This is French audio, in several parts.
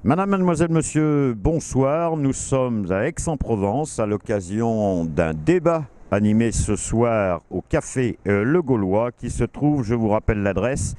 Madame, mademoiselle, monsieur, bonsoir. Nous sommes à Aix-en-Provence à l'occasion d'un débat animé ce soir au café Le Gaulois qui se trouve, je vous rappelle l'adresse,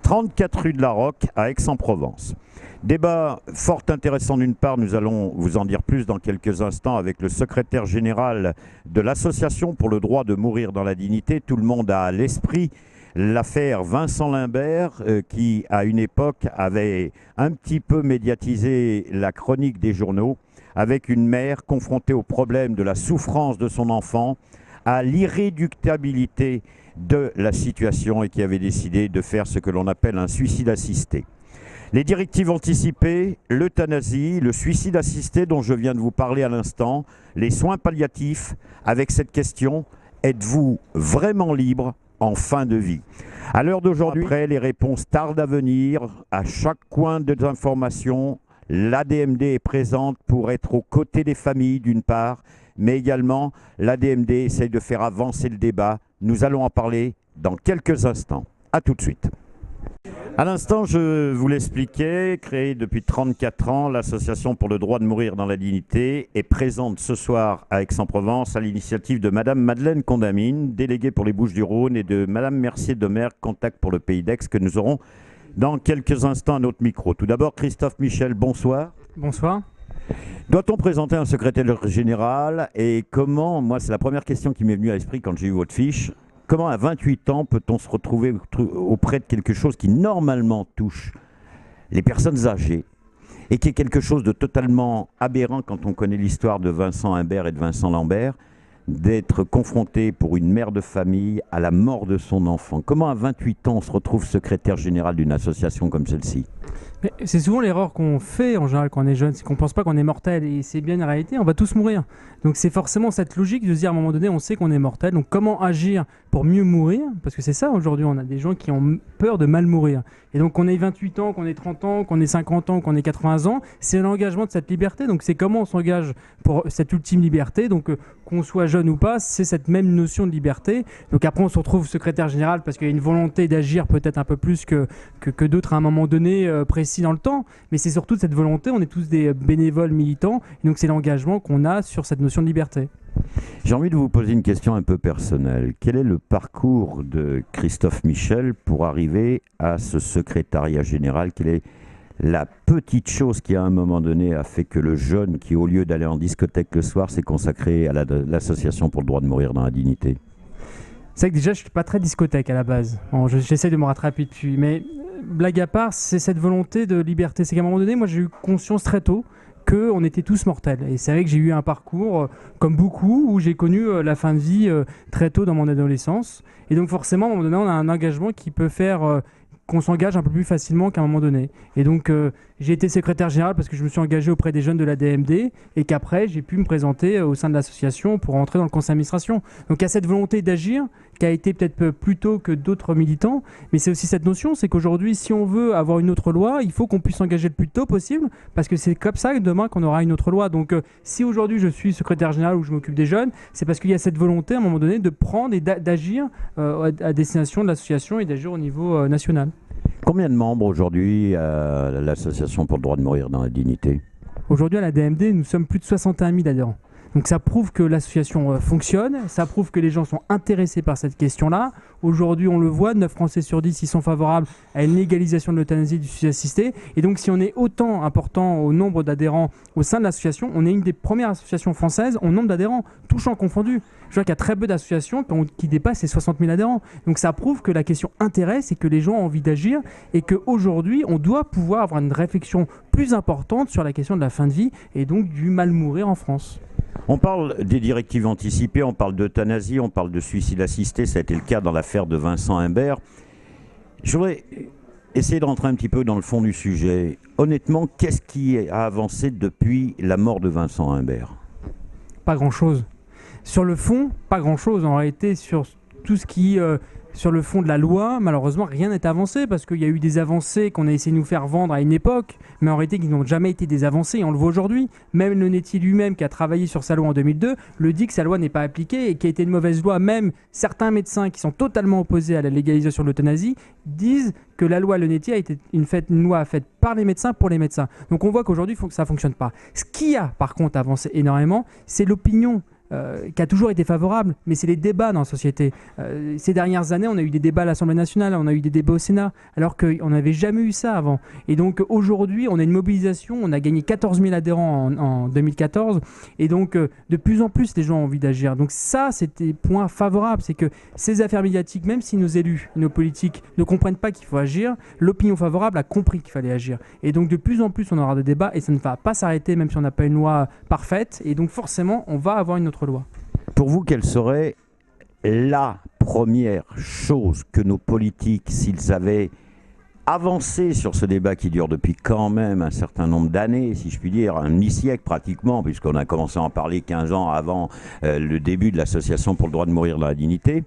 34 rue de la Roque à Aix-en-Provence. Débat fort intéressant d'une part, nous allons vous en dire plus dans quelques instants avec le secrétaire général de l'Association pour le droit de mourir dans la dignité. Tout le monde a à l'esprit l'affaire Vincent Limbert qui, à une époque, avait un petit peu médiatisé la chronique des journaux avec une mère confrontée au problème de la souffrance de son enfant, à l'irréductibilité de la situation et qui avait décidé de faire ce que l'on appelle un suicide assisté. Les directives anticipées, l'euthanasie, le suicide assisté dont je viens de vous parler à l'instant, les soins palliatifs, avec cette question, êtes-vous vraiment libre en fin de vie? À l'heure d'aujourd'hui, après, les réponses tardent à venir. À chaque coin des informations, l'ADMD est présente pour être aux côtés des familles d'une part, mais également l'ADMD essaye de faire avancer le débat. Nous allons en parler dans quelques instants. A tout de suite. À l'instant, je vous l'expliquais, créée depuis 34 ans, l'Association pour le droit de mourir dans la dignité est présente ce soir à Aix-en-Provence à l'initiative de Madame Madeleine Condamine, déléguée pour les Bouches-du-Rhône, et de Madame Mercier-Demer, contact pour le Pays d'Aix, que nous aurons dans quelques instants à notre micro. Tout d'abord, Christophe Michel, bonsoir. Bonsoir. Doit-on présenter un secrétaire général et comment, moi c'est la première question qui m'est venue à l'esprit quand j'ai eu votre fiche, comment à 28 ans peut-on se retrouver auprès de quelque chose qui normalement touche les personnes âgées et qui est quelque chose de totalement aberrant quand on connaît l'histoire de Vincent Imbert et de Vincent Lambert, d'être confronté pour une mère de famille à la mort de son enfant? Comment à 28 ans on se retrouve secrétaire général d'une association comme celle-ci? C'est souvent l'erreur qu'on fait en général quand on est jeune, c'est qu'on ne pense pas qu'on est mortel, et c'est bien une réalité, on va tous mourir. Donc c'est forcément cette logique de se dire à un moment donné on sait qu'on est mortel, donc comment agir pour mieux mourir? Parce que c'est ça aujourd'hui, on a des gens qui ont peur de mal mourir. Et donc qu'on ait 28 ans, qu'on ait 30 ans, qu'on ait 50 ans, qu'on ait 80 ans, c'est l'engagement de cette liberté, donc c'est comment on s'engage pour cette ultime liberté, donc qu'on soit jeune ou pas, c'est cette même notion de liberté. Donc après on se retrouve secrétaire général parce qu'il y a une volonté d'agir peut-être un peu plus que d'autres à un moment donné précis dans le temps, mais c'est surtout cette volonté, on est tous des bénévoles militants, et donc c'est l'engagement qu'on a sur cette notion de liberté. J'ai envie de vous poser une question un peu personnelle. Quel est le parcours de Christophe Michel pour arriver à ce secrétariat général? Quelle est la petite chose qui, à un moment donné, a fait que le jeune qui, au lieu d'aller en discothèque le soir, s'est consacré à l'association pour le droit de mourir dans la dignité? C'est vrai que déjà, je ne suis pas très discothèque à la base. Bon, j'essaie de me rattraper depuis, mais blague à part, c'est cette volonté de liberté. C'est qu'à un moment donné, moi, j'ai eu conscience très tôt qu'on était tous mortels. Et c'est vrai que j'ai eu un parcours, comme beaucoup, où j'ai connu la fin de vie très tôt dans mon adolescence. Et donc forcément, à un moment donné, on a un engagement qui peut faire qu'on s'engage un peu plus facilement qu'à un moment donné. Et donc, j'ai été secrétaire général parce que je me suis engagé auprès des jeunes de la DMD et qu'après, j'ai pu me présenter au sein de l'association pour entrer dans le conseil d'administration. Donc, il y a cette volonté d'agir qui a été peut-être plus tôt que d'autres militants, mais c'est aussi cette notion, c'est qu'aujourd'hui, si on veut avoir une autre loi, il faut qu'on puisse s'engager le plus tôt possible parce que c'est comme ça demain qu'on aura une autre loi. Donc, si aujourd'hui, je suis secrétaire général ou je m'occupe des jeunes, c'est parce qu'il y a cette volonté, à un moment donné, de prendre et d'agir à destination de l'association et d'agir au niveau national. Combien de membres aujourd'hui à l'Association pour le droit de mourir dans la dignité? Aujourd'hui, à la DMD, nous sommes plus de 61 000 adhérents. Donc ça prouve que l'association fonctionne, ça prouve que les gens sont intéressés par cette question-là. Aujourd'hui, on le voit, 9 Français sur 10 ils sont favorables à une légalisation de l'euthanasie et du suicide assisté. Et donc si on est autant important au nombre d'adhérents au sein de l'association, on est une des premières associations françaises au nombre d'adhérents, tout champ confondu. Je vois qu'il y a très peu d'associations qui dépassent les 60 000 adhérents. Donc ça prouve que la question intéresse et que les gens ont envie d'agir et qu'aujourd'hui, on doit pouvoir avoir une réflexion plus importante sur la question de la fin de vie et donc du mal mourir en France. On parle des directives anticipées, on parle d'euthanasie, on parle de suicide assisté, ça a été le cas dans l'affaire de Vincent Imbert. Je voudrais essayer de rentrer un petit peu dans le fond du sujet. Honnêtement, qu'est-ce qui a avancé depuis la mort de Vincent Imbert? Pas grand-chose. Sur le fond, pas grand-chose. En réalité, sur tout ce qui Sur le fond de la loi, malheureusement, rien n'est avancé parce qu'il y a eu des avancées qu'on a essayé de nous faire vendre à une époque, mais en réalité qui n'ont jamais été des avancées, et on le voit aujourd'hui. Même le Netti lui-même, qui a travaillé sur sa loi en 2002, le dit que sa loi n'est pas appliquée et qui a été une mauvaise loi. Même certains médecins qui sont totalement opposés à la légalisation de l'euthanasie disent que la loi Le Netti a été une loi faite par les médecins pour les médecins. Donc on voit qu'aujourd'hui, ça ne fonctionne pas. Ce qui a par contre avancé énormément, c'est l'opinion. Qui a toujours été favorable, mais c'est les débats dans la société. Ces dernières années, on a eu des débats à l'Assemblée nationale, on a eu des débats au Sénat, alors qu'on n'avait jamais eu ça avant. Et donc aujourd'hui, on a une mobilisation, on a gagné 14 000 adhérents en 2014, et donc de plus en plus, les gens ont envie d'agir. Donc ça, c'était des points favorables, c'est que ces affaires médiatiques, même si nos élus, nos politiques ne comprennent pas qu'il faut agir, l'opinion favorable a compris qu'il fallait agir. Et donc de plus en plus, on aura des débats, et ça ne va pas s'arrêter, même si on n'a pas une loi parfaite, et donc forcément, on va avoir une autre loi. Pour vous, quelle serait la première chose que nos politiques, s'ils avaient avancé sur ce débat qui dure depuis quand même un certain nombre d'années, si je puis dire, un demi-siècle pratiquement, puisqu'on a commencé à en parler 15 ans avant le début de l'Association pour le droit de mourir dans la dignité,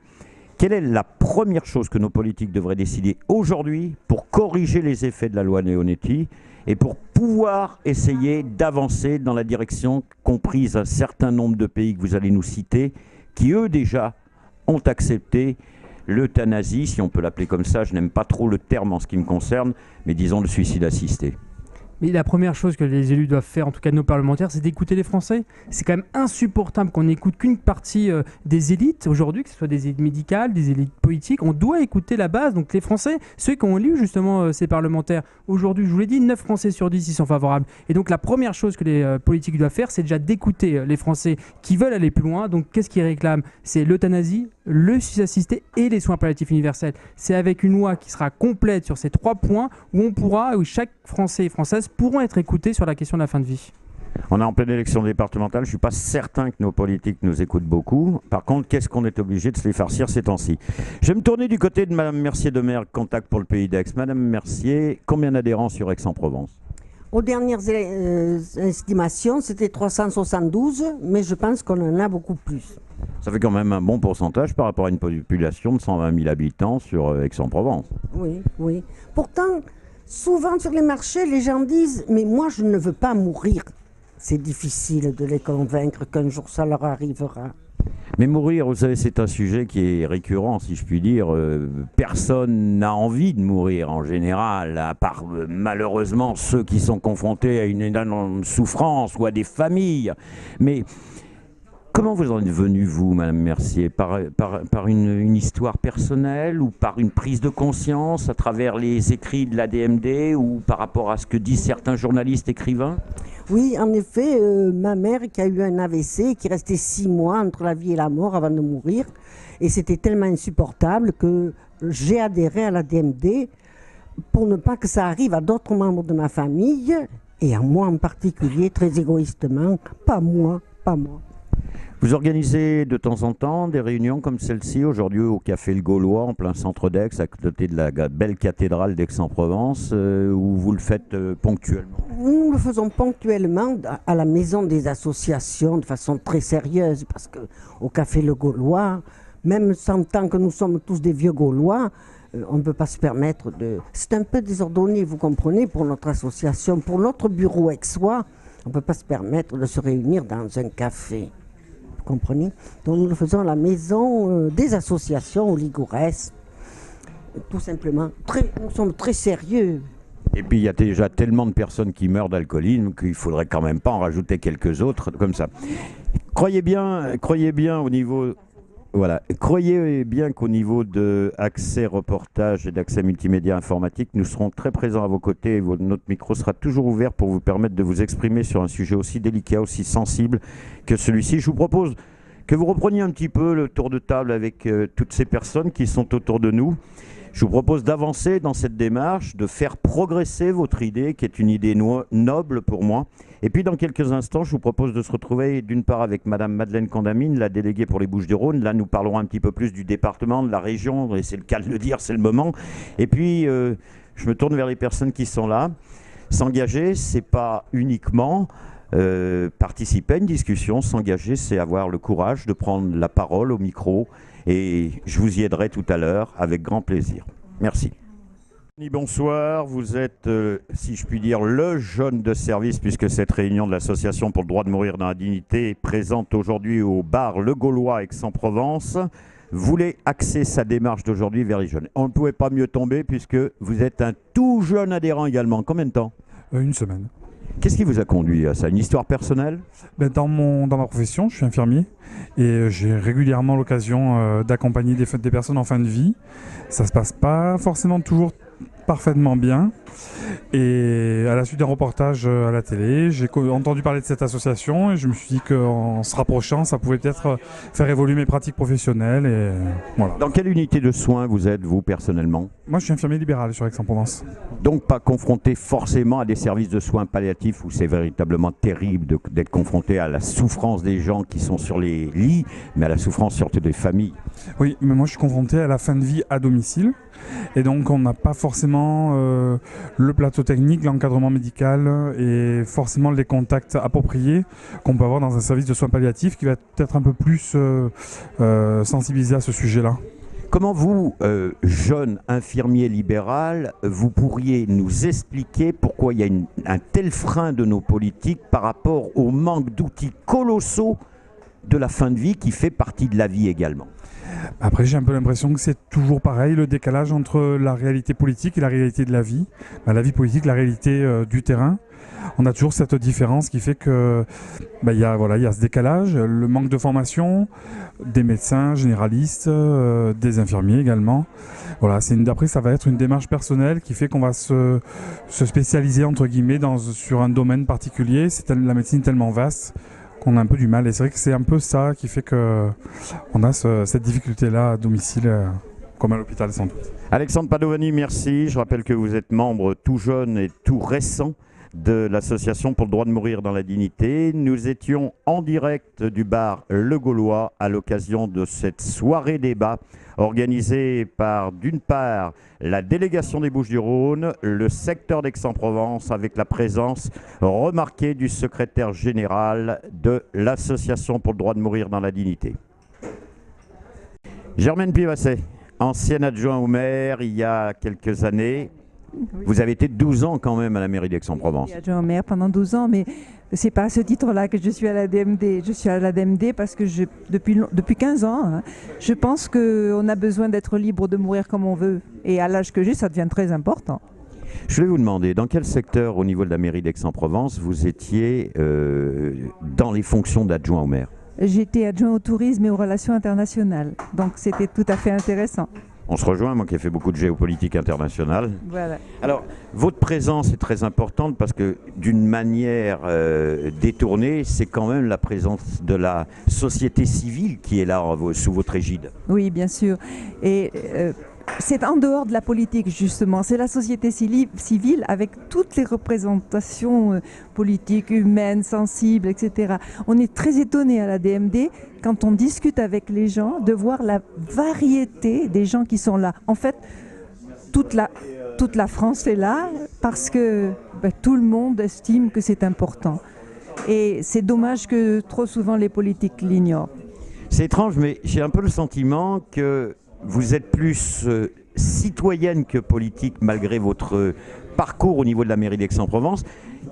quelle est la première chose que nos politiques devraient décider aujourd'hui pour corriger les effets de la loi Leonetti et pour pouvoir essayer d'avancer dans la direction qu'ont prise un certain nombre de pays que vous allez nous citer, qui eux déjà ont accepté l'euthanasie, si on peut l'appeler comme ça, je n'aime pas trop le terme en ce qui me concerne, mais disons le suicide assisté. Mais la première chose que les élus doivent faire, en tout cas nos parlementaires, c'est d'écouter les Français. C'est quand même insupportable qu'on n'écoute qu'une partie des élites aujourd'hui, que ce soit des élites médicales, des élites politiques. On doit écouter la base, donc les Français, ceux qui ont élu justement ces parlementaires. Aujourd'hui, je vous l'ai dit, 9 Français sur 10 y sont favorables. Et donc la première chose que les politiques doivent faire, c'est déjà d'écouter les Français qui veulent aller plus loin. Donc qu'est-ce qu'ils réclament? C'est l'euthanasie, le suicide assisté et les soins palliatifs universels. C'est avec une loi qui sera complète sur ces 3 points où chaque Français et Française pourront être écoutés sur la question de la fin de vie. On est en pleine élection départementale, je ne suis pas certain que nos politiques nous écoutent beaucoup. Par contre, qu'est-ce qu'on est obligé de se les farcir ces temps-ci? Je vais me tourner du côté de Mme Mercier de Mergue, contact pour le Pays d'Aix. Mme Mercier, combien d'adhérents sur Aix-en-Provence? Aux dernières estimations, c'était 372, mais je pense qu'on en a beaucoup plus. Ça fait quand même un bon pourcentage par rapport à une population de 120 000 habitants sur Aix-en-Provence. Oui, oui. Pourtant, souvent sur les marchés, les gens disent « mais moi, je ne veux pas mourir ». C'est difficile de les convaincre qu'un jour ça leur arrivera. Mais mourir, vous savez, c'est un sujet qui est récurrent, si je puis dire. Personne n'a envie de mourir en général, à part malheureusement ceux qui sont confrontés à une énorme souffrance ou à des familles. Mais comment vous en êtes venu, vous, Madame Mercier? Par une histoire personnelle ou par une prise de conscience à travers les écrits de l'ADMD ou par rapport à ce que disent certains journalistes écrivains? Oui, en effet, ma mère qui a eu un AVC, qui restait 6 mois entre la vie et la mort avant de mourir, et c'était tellement insupportable que j'ai adhéré à l'ADMD pour ne pas que ça arrive à d'autres membres de ma famille, et à moi en particulier, très égoïstement, pas moi, pas moi. Vous organisez de temps en temps des réunions comme celle-ci, aujourd'hui au Café Le Gaulois, en plein centre d'Aix, à côté de la belle cathédrale d'Aix-en-Provence, où vous le faites ponctuellement? Nous le faisons ponctuellement à la maison des associations, de façon très sérieuse, parce qu'au Café Le Gaulois, même tant que nous sommes tous des vieux Gaulois, on ne peut pas se permettre de... C'est un peu désordonné, vous comprenez, pour notre association, pour notre bureau aixois, on ne peut pas se permettre de se réunir dans un café. Vous comprenez? Donc nous le faisons à la maison des associations, au Ligourès, tout simplement. Nous sommes très sérieux. Et puis il y a déjà tellement de personnes qui meurent d'alcoolisme qu'il ne faudrait quand même pas en rajouter quelques autres comme ça. Croyez bien au niveau... Voilà. Croyez bien qu'au niveau de accès reportage et d'accès multimédia informatique, nous serons très présents à vos côtés et notre micro sera toujours ouvert pour vous permettre de vous exprimer sur un sujet aussi délicat, aussi sensible que celui-ci. Je vous propose que vous repreniez un petit peu le tour de table avec toutes ces personnes qui sont autour de nous. Je vous propose d'avancer dans cette démarche, de faire progresser votre idée, qui est une idée noble pour moi. Et puis dans quelques instants, je vous propose de se retrouver d'une part avec Madame Madeleine Condamine, la déléguée pour les Bouches-du-Rhône. Là, nous parlerons un petit peu plus du département, de la région, et c'est le cas de le dire, c'est le moment. Et puis, je me tourne vers les personnes qui sont là. S'engager, c'est pas uniquement participer à une discussion, s'engager, c'est avoir le courage de prendre la parole au micro. Et je vous y aiderai tout à l'heure avec grand plaisir. Merci. Bonsoir, vous êtes, si je puis dire, le jeune de service puisque cette réunion de l'Association pour le droit de mourir dans la dignité est présente aujourd'hui au bar Le Gaulois Aix-en-Provence. Voulait axer sa démarche d'aujourd'hui vers les jeunes. On ne pouvait pas mieux tomber puisque vous êtes un tout jeune adhérent également. Combien de temps? Une semaine. Qu'est-ce qui vous a conduit à ça? Une histoire personnelle? Dans ma profession, je suis infirmier et j'ai régulièrement l'occasion d'accompagner des personnes en fin de vie. Ça se passe pas forcément toujours parfaitement bien. Et à la suite d'un reportage à la télé, j'ai entendu parler de cette association et je me suis dit qu'en se rapprochant, ça pouvait peut-être faire évoluer mes pratiques professionnelles. Et voilà. Dans quelle unité de soins vous êtes, vous, personnellement? Moi, je suis infirmier libéral sur Aix-en-Provence. Donc pas confronté forcément à des services de soins palliatifs où c'est véritablement terrible d'être confronté à la souffrance des gens qui sont sur les lits, mais à la souffrance surtout des familles. Oui, mais moi je suis confronté à la fin de vie à domicile. Et donc on n'a pas forcément le plateau technique, l'encadrement médical et forcément les contacts appropriés qu'on peut avoir dans un service de soins palliatifs qui va être un peu plus sensibilisé à ce sujet-là. Comment vous, jeune infirmier libéral, vous pourriez nous expliquer pourquoi il y a un tel frein de nos politiques par rapport au manque d'outils colossaux de la fin de vie qui fait partie de la vie également? Après, j'ai un peu l'impression que c'est toujours pareil, le décalage entre la réalité politique et la réalité de la vie. La vie politique, la réalité du terrain. On a toujours cette différence qui fait que y a ce décalage, le manque de formation des médecins généralistes, des infirmiers également. Voilà, après ça va être une démarche personnelle qui fait qu'on va se spécialiser entre guillemets sur un domaine particulier. La médecine est tellement vaste qu'on a un peu du mal. Et c'est vrai que c'est un peu ça qui fait qu'on a cette difficulté-là à domicile, comme à l'hôpital sans doute. Alexandre Padovani, merci. Je rappelle que vous êtes membre tout jeune et tout récent de l'Association pour le droit de mourir dans la dignité. Nous étions en direct du bar Le Gaulois à l'occasion de cette soirée débat organisée par, d'une part, la délégation des Bouches-du-Rhône, le secteur d'Aix-en-Provence, avec la présence remarquée du secrétaire général de l'Association pour le droit de mourir dans la dignité. Germaine Pivasset, ancienne adjointe au maire il y a quelques années. Oui. Vous avez été 12 ans quand même à la mairie d'Aix-en-Provence. Je suis adjoint au maire pendant 12 ans, mais c'est pas à ce titre-là que je suis à la DMD. Je suis à la DMD parce que depuis 15 ans, je pense qu'on a besoin d'être libre de mourir comme on veut. Et à l'âge que j'ai, ça devient très important. Je voulais vous demander, dans quel secteur au niveau de la mairie d'Aix-en-Provence vous étiez dans les fonctions d'adjoint au maire? J'étais adjoint au tourisme et aux relations internationales, donc c'était tout à fait intéressant. On se rejoint, moi qui ai fait beaucoup de géopolitique internationale. Voilà. Alors, votre présence est très importante parce que d'une manière détournée, c'est quand même la présence de la société civile qui est là sous votre égide. Oui, bien sûr. Et c'est en dehors de la politique, justement. C'est la société civile avec toutes les représentations politiques, humaines, sensibles, etc. On est très étonnés à la DMD, quand on discute avec les gens, de voir la variété des gens qui sont là. En fait, toute la France est là parce que tout le monde estime que c'est important. Et c'est dommage que trop souvent les politiques l'ignorent. C'est étrange, mais j'ai un peu le sentiment que vous êtes plus citoyenne que politique malgré votre parcours au niveau de la mairie d'Aix-en-Provence.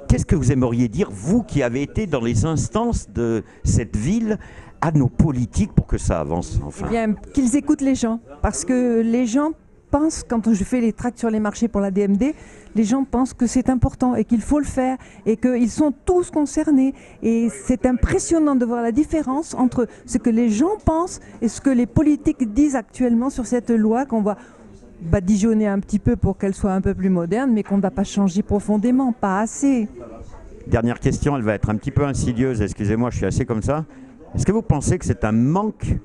Qu'est-ce que vous aimeriez dire, vous qui avez été dans les instances de cette ville, à nos politiques pour que ça avance enfin? Eh bien, qu'ils écoutent les gens, parce que les gens pensent, quand je fais les tracts sur les marchés pour la DMD, les gens pensent que c'est important et qu'il faut le faire et qu'ils sont tous concernés. Et c'est impressionnant de voir la différence entre ce que les gens pensent et ce que les politiques disent actuellement sur cette loi qu'on va badigeonner un petit peu pour qu'elle soit un peu plus moderne, mais qu'on ne va pas changer profondément, pas assez. Dernière question, elle va être un petit peu insidieuse, excusez-moi, je suis assez comme ça. Est-ce que vous pensez que c'est un manque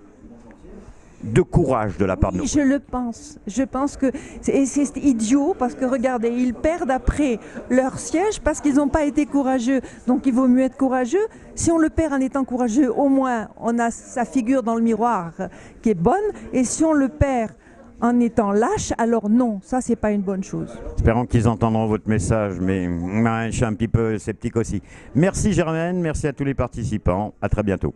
de courage de la part de nos... Je le pense. Je pense que c'est idiot parce que regardez, ils perdent après leur siège parce qu'ils n'ont pas été courageux. Donc il vaut mieux être courageux. Si on le perd en étant courageux, au moins on a sa figure dans le miroir qui est bonne. Et si on le perd en étant lâches, alors non, ça c'est pas une bonne chose. Espérons qu'ils entendront votre message, mais je suis un petit peu sceptique aussi. Merci Germaine, merci à tous les participants, à très bientôt.